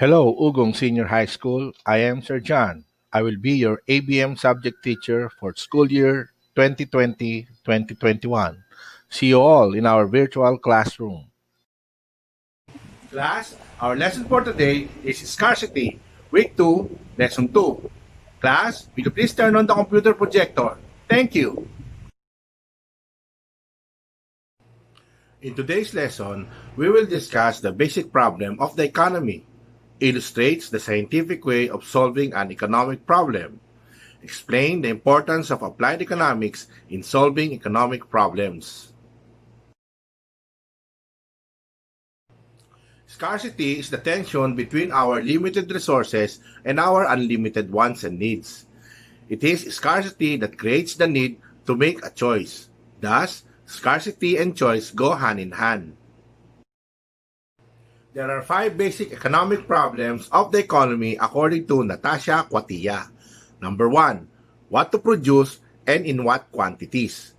Hello, Ugong Senior High School. I am Sir John. I will be your ABM subject teacher for school year 2020-2021. See you all in our virtual classroom. Class, our lesson for today is scarcity, week 2, lesson 2. Class, will you please turn on the computer projector? Thank you. In today's lesson, we will discuss the basic problem of the economy. Illustrates the scientific way of solving an economic problem. Explain the importance of applied economics in solving economic problems. Scarcity is the tension between our limited resources and our unlimited wants and needs. It is scarcity that creates the need to make a choice. Thus, scarcity and choice go hand in hand. There are five basic economic problems of the economy according to Natasha Quatilla. Number one, what to produce and in what quantities.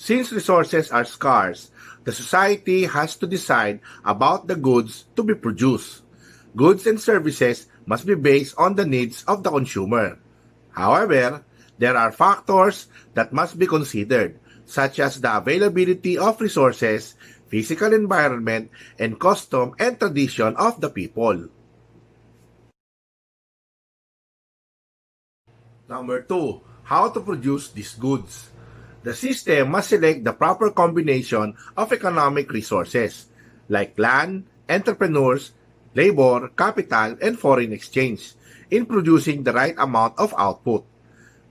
Since resources are scarce, the society has to decide about the goods to be produced. Goods and services must be based on the needs of the consumer. However, there are factors that must be considered, such as the availability of resources, physical environment, and custom and tradition of the people. Number 2, how to produce these goods. The system must select the proper combination of economic resources, like land, entrepreneurs, labor, capital, and foreign exchange, in producing the right amount of output.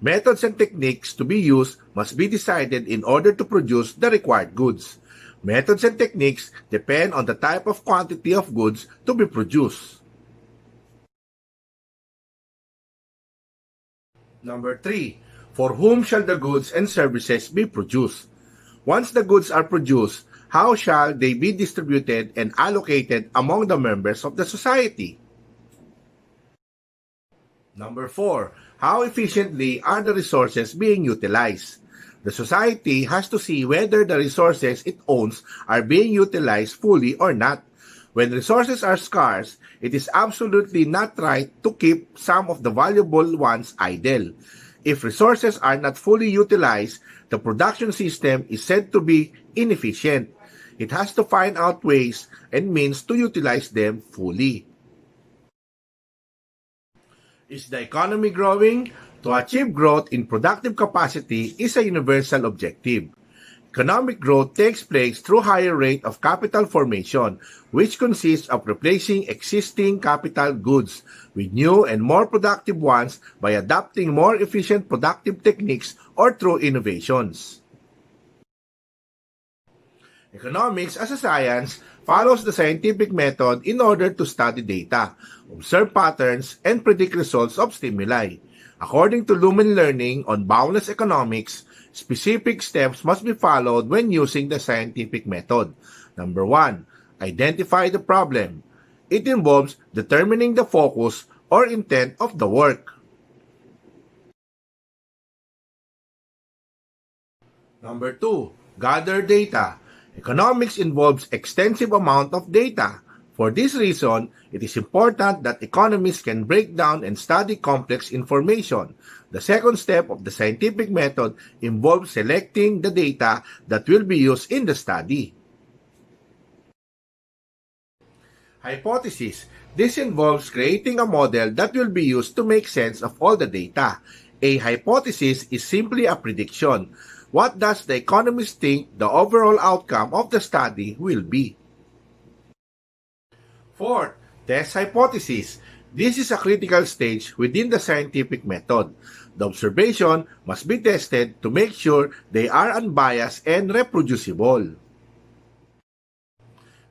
Methods and techniques to be used must be decided in order to produce the required goods. Methods and techniques depend on the type of quantity of goods to be produced. Number 3. For whom shall the goods and services be produced? Once the goods are produced, how shall they be distributed and allocated among the members of the society? Number 4. How efficiently are the resources being utilized? The society has to see whether the resources it owns are being utilized fully or not. When resources are scarce, it is absolutely not right to keep some of the valuable ones idle. If resources are not fully utilized, the production system is said to be inefficient. It has to find out ways and means to utilize them fully. Is the economy growing? To achieve growth in productive capacity is a universal objective. Economic growth takes place through higher rate of capital formation, which consists of replacing existing capital goods with new and more productive ones by adopting more efficient productive techniques or through innovations. Economics as a science follows the scientific method in order to study data, observe patterns, and predict results of stimuli. According to Lumen Learning on Boundless Economics, specific steps must be followed when using the scientific method. Number 1. Identify the problem. It involves determining the focus or intent of the work. Number 2. Gather data. Economics involves extensive amount of data. For this reason, it is important that economists can break down and study complex information. The second step of the scientific method involves selecting the data that will be used in the study. Hypothesis. This involves creating a model that will be used to make sense of all the data. A hypothesis is simply a prediction. What does the economist think the overall outcome of the study will be? Fourth, test hypothesis. This is a critical stage within the scientific method. The observation must be tested to make sure they are unbiased and reproducible.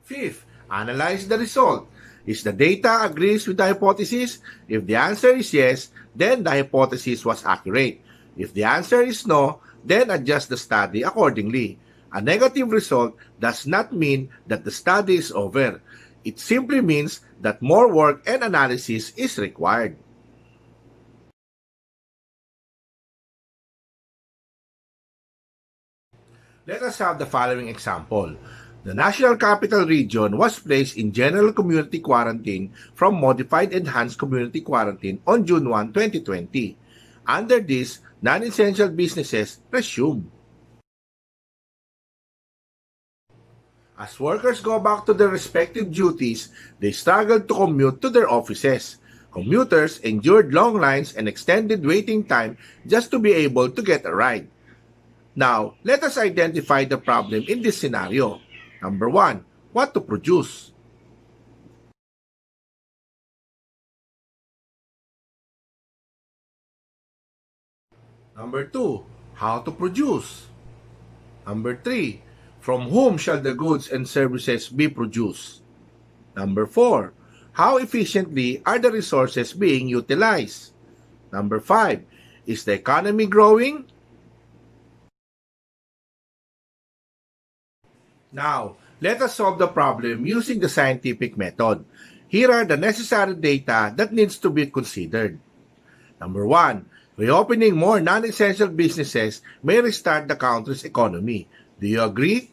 Fifth, analyze the result. Is the data agrees with the hypothesis? If the answer is yes, then the hypothesis was accurate. If the answer is no, then adjust the study accordingly. A negative result does not mean that the study is over. It simply means that more work and analysis is required. Let us have the following example. The National Capital Region was placed in general community quarantine from modified enhanced community quarantine on June 1, 2020. Under this, non-essential businesses resumed. As workers go back to their respective duties, they struggled to commute to their offices. Commuters endured long lines and extended waiting time just to be able to get a ride. Now, let us identify the problem in this scenario. Number 1, what to produce. Number 2, how to produce. Number 3, from whom shall the goods and services be produced? Number 4, how efficiently are the resources being utilized? Number 5, is the economy growing? Now, let us solve the problem using the scientific method. Here are the necessary data that needs to be considered. Number 1, reopening more non-essential businesses may restart the country's economy. Do you agree?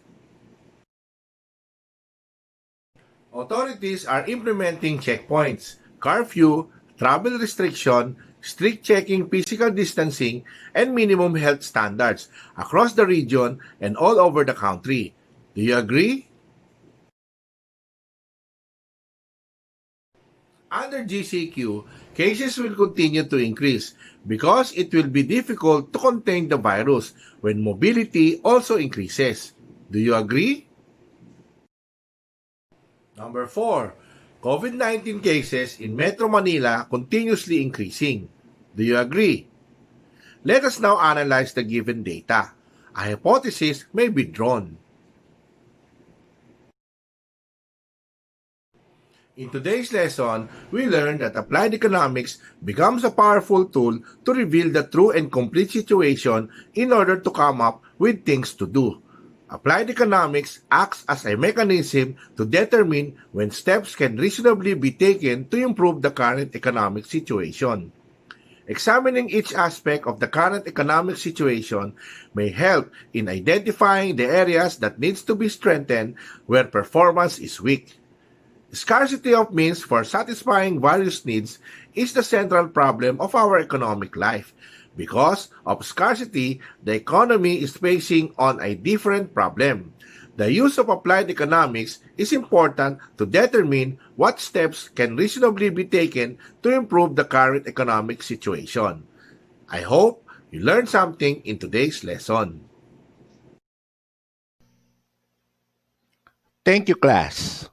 Authorities are implementing checkpoints, curfew, travel restriction, strict checking physical distancing, and minimum health standards across the region and all over the country. Do you agree? Under GCQ, cases will continue to increase because it will be difficult to contain the virus when mobility also increases. Do you agree? Number 4, COVID-19 cases in Metro Manila continuously increasing. Do you agree? Let us now analyze the given data. A hypothesis may be drawn. In today's lesson, we learned that applied economics becomes a powerful tool to reveal the true and complete situation in order to come up with things to do. Applied economics acts as a mechanism to determine when steps can reasonably be taken to improve the current economic situation. Examining each aspect of the current economic situation may help in identifying the areas that needs to be strengthened where performance is weak. Scarcity of means for satisfying various needs is the central problem of our economic life. Because of scarcity, the economy is facing on a different problem. The use of applied economics is important to determine what steps can reasonably be taken to improve the current economic situation. I hope you learned something in today's lesson. Thank you, class.